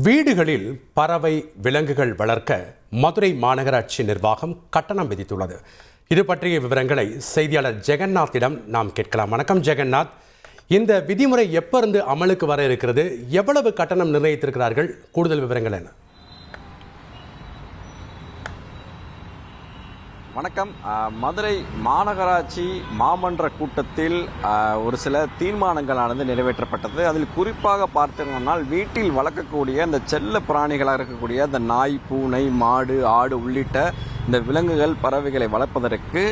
வீடுகளில் பறவை விலங்குகள் வளர்க்க மதுரை மாநகராட்சி நிர்வாகம் கட்டணம் விதித்துள்ளது. இது பற்றிய விவரங்களை செய்தியாளர் ஜெகநாத்திடம் நாம் கேட்கலாம். வணக்கம் ஜெகநாத், இந்த விதிமுறை எப்போது அமலுக்கு வர இருக்கிறது? எவ்வளவு கட்டணம் நிர்ணயித்திருக்கிறார்கள்? கூடுதல் விவரங்கள் என்ன? வணக்கம். மதுரை மாநகராட்சி மாமன்ற கூட்டத்தில் ஒரு சில தீர்மானங்களானது நிறைவேற்றப்பட்டது. அதில் குறிப்பாக பார்த்தீங்கன்னால் வீட்டில் வளர்க்கக்கூடிய இந்த செல்ல பிராணிகளாக இருக்கக்கூடிய இந்த நாய், பூனை, மாடு, ஆடு உள்ளிட்ட இந்த விலங்குகள், பறவைகளை வளர்ப்பதற்கு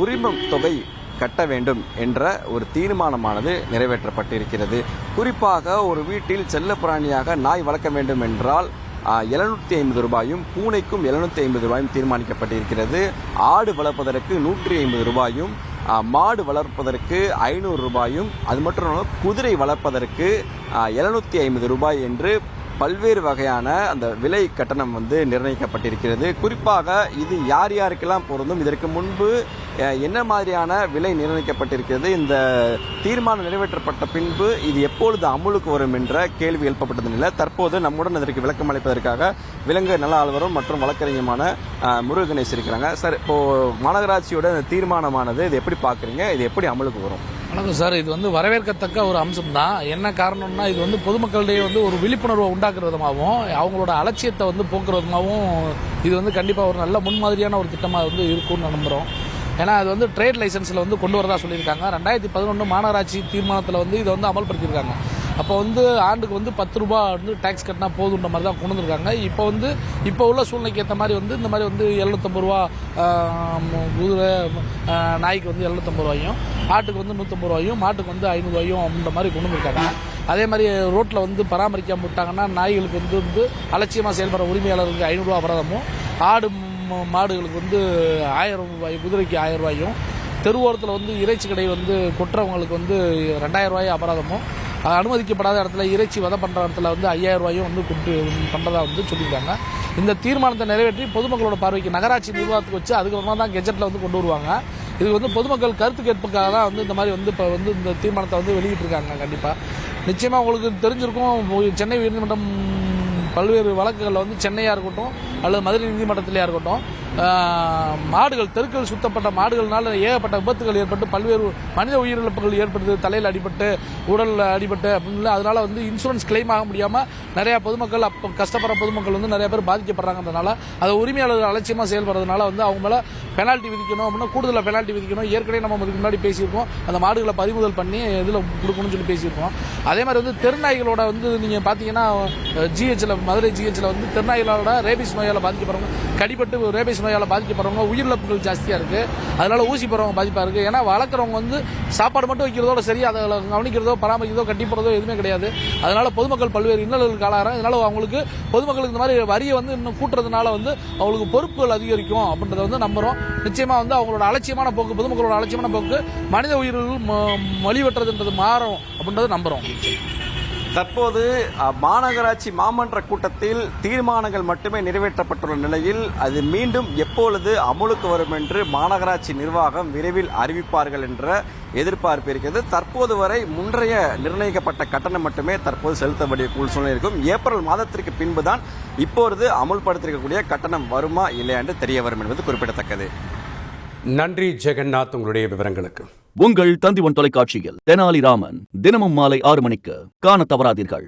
உரிமம் தொகை கட்ட வேண்டும் என்ற ஒரு தீர்மானமானது நிறைவேற்றப்பட்டிருக்கிறது. குறிப்பாக ஒரு வீட்டில் செல்ல பிராணியாக நாய் வளர்க்க வேண்டும் என்றால் 750 ரூபாயும், பூனைக்கும் 750 ரூபாயும் தீர்மானிக்கப்பட்டிருக்கிறது. ஆடு வளர்ப்பதற்கு 150 ரூபாயும், மாடு வளர்ப்பதற்கு 500 ரூபாயும், அது மட்டும் குதிரை வளர்ப்பதற்கு 750 ரூபாய் என்று பல்வேறு வகையான அந்த விலை கட்டணம் நிர்ணயிக்கப்பட்டிருக்கிறது. குறிப்பாக இது யார் யாருக்கெல்லாம் பொருந்தும், இதற்கு முன்பு என்ன மாதிரியான விலை நிர்ணயிக்கப்பட்டிருக்கிறது, இந்த தீர்மானம் நிறைவேற்றப்பட்ட பின்பு இது எப்பொழுது அமுலுக்கு வரும் என்ற கேள்வி எழுப்பப்பட்டது நிலை. தற்போது நம்முடன் அதற்கு விளக்கம் அளிப்பதற்காக விலங்கு நல ஆளுநரும் மற்றும் வழக்கறிஞருமான முருககணேஷ் இருக்கிறாங்க. சார், இப்போ மாநகராட்சியோட இந்த தீர்மானமானது இது எப்படி பார்க்குறீங்க? இது எப்படி அமலுக்கு வரும்? வணக்கம் சார். இது வரவேற்கத்தக்க ஒரு அம்சம் தான். என்ன காரணம்னா, இது பொதுமக்களிடையே ஒரு விழிப்புணர்வை உண்டாக்குற விதமாகவும் அவங்களோட அலட்சியத்தை போக்குற விதமாகவும் இது கண்டிப்பாக ஒரு நல்ல முன்மாதிரியான ஒரு திட்டமாக இருக்கும்னு நம்புகிறோம். ஏன்னா அது ட்ரேட் லைசன்ஸில் கொண்டு வரதா சொல்லியிருக்காங்க. 2011 மாநகராட்சி தீர்மானத்தில் இதை அமல்படுத்தியிருக்காங்க. அப்போ ஆண்டுக்கு 10 ரூபா டேக்ஸ் கட்டினா போதுன்ற மாதிரி தான் கொண்டு வந்திருக்காங்க. இப்போ உள்ள சூழ்நிலைக்கு ஏற்ற மாதிரி இந்த மாதிரி 750 ரூபா குதிரை, நாய்க்கு 750 ரூபாயும், ஆட்டுக்கு 150 ரூபாயும், மாட்டுக்கு 500 ரூபாயும் அப்படின்ற மாதிரி கொண்டு வந்திருக்காங்க. அதே மாதிரி ரோட்டில் பராமரிக்காம விட்டாங்கன்னா நாய்களுக்கு அலட்சியமாக செயல்படுற உரிமையாளருக்கு 500 ரூபா அபராதமும், ஆடு மாடுகளுக்கு 1000 ரூபாய், குதிரைக்கு 1000 ரூபாயும், தெருவோரத்தில் இறைச்சி கடை கொட்டுறவங்களுக்கு 2000 ரூபாய் அபராதமும், அனுமதிக்கப்படாத இடத்துல இறைச்சி வதை பண்ணுற இடத்துல 5000 ரூபாயும் கொண்டு பண்ணுறதா சொல்லியிருக்காங்க. இந்த தீர்மானத்தை நிறைவேற்றி பொதுமக்களோட பார்வைக்கு நகராட்சி நிர்வாகத்துக்கு வச்சு அதுக்கப்புறமா தான் கெஜெட்டில் கொண்டு வருவாங்க. இது பொதுமக்கள் கருத்து கேட்புக்காக தான் இந்த மாதிரி இப்போ இந்த தீர்மானத்தை வெளியிட்டிருக்காங்க. கண்டிப்பாக நிச்சயமாக உங்களுக்கு தெரிஞ்சிருக்கும், சென்னை உயர்நீதிமன்றம் பல்வேறு வழக்குகளில் சென்னையாக இருக்கட்டும் அல்லது மதுரை நீதிமன்றத்திலேயா இருக்கட்டும், மாடுகள், தெருக்கள் சுத்தப்பட்ட மாடுகள்னால ஏகப்பட்ட விபத்துகள் ஏற்பட்டு பல்வேறு மனித உயிரிழப்புகள் ஏற்படுது. தலையில் அடிபட்டு, உடல் அடிபட்டு அப்படின்னு அதனால இன்சூரன்ஸ் கிளைம் ஆக முடியாமல் நிறையா பொதுமக்கள், அப்போ கஷ்டப்படுற பொதுமக்கள் நிறைய பேர் பாதிக்கப்படுறாங்கன்றனால அதை உரிமையாளர்கள் அலட்சியமாக செயல்படுறதுனால அவங்க மேலே பெனால்ட்டி விதிக்கணும் அப்படின்னா கூடுதலாக பெனால்ட்டி விதிக்கணும். ஏற்கனவே நம்ம இதுக்கு முன்னாடி பேசியிருக்கோம், அந்த மாடுகளை பறிமுதல் பண்ணி இதில் கொடுக்கணும்னு சொல்லி பேசியிருக்கோம். அதே மாதிரி தெருநாய்களோட நீங்கள் பார்த்தீங்கன்னா ஜிஹெச்சில், மதுரை ஜிஹெச்சில் தெருநாய்களோட ரேபிஸ் நோயால் பாதிக்கப்படுறவங்க, கடிபட்டு ரேபிஸ் நோயால் பாதிக்கப்படுறவங்க உயிரிழப்புகள் ஜாஸ்தியாக இருக்குது. அதனால ஊசி போடுறவங்க பாதிப்பாக இருக்குது. ஏன்னா வளர்க்குறவங்க சாப்பாடு மட்டும் வைக்கிறதோட சரி, அதை கவனிக்கிறதோ பராமரிக்கிறதோ கட்டி போடுறதோ எதுவுமே கிடையாது. அதனால பொதுமக்கள் பல்வேறு இன்னல்களுக்கு ஆளாகிறாங்க. இதனால அவங்களுக்கு பொதுமக்களுக்கு இந்த மாதிரி வரியை இன்னும் கூட்டுறதுனால அவங்களுக்கு பொறுப்புகள் அதிகரிக்கும் அப்படின்றத நம்புறோம். நிச்சயமா அவங்களோட அலட்சியமான போக்கு, பொதுமக்களோட அலட்சியமான போக்கு மனித உயிர்கள் வழிவற்றுறதுன்றது மாறும் அப்படின்றத நம்புறோம். தற்போது மாநகராட்சி மாமன்ற கூட்டத்தில் தீர்மானங்கள் மட்டுமே நிறைவேற்றப்பட்டுள்ள நிலையில் அது மீண்டும் எப்பொழுது அமுலுக்கு வரும் என்று மாநகராட்சி நிர்வாகம் விரைவில் அறிவிப்பார்கள் என்ற எதிர்பார்ப்பு இருக்கிறது. தற்போது வரை முன்றைய நிர்ணயிக்கப்பட்ட கட்டணம் மட்டுமே தற்போது செலுத்த வேண்டிய சூழ்நிலை இருக்கும். ஏப்ரல் மாதத்திற்கு பின்புதான் இப்பொழுது அமுல்படுத்திருக்கக்கூடிய கட்டணம் வருமா இல்லையா என்று தெரிய வரும் என்பது குறிப்பிடத்தக்கது. நன்றி ஜெகநாத், உங்களுடைய விவரங்களுக்கு. உங்கள் தந்திவன் தொலைக்காட்சியில் தெனாலிராமன் தினமும் மாலை 6 மணிக்கு காண தவறாதீர்கள்.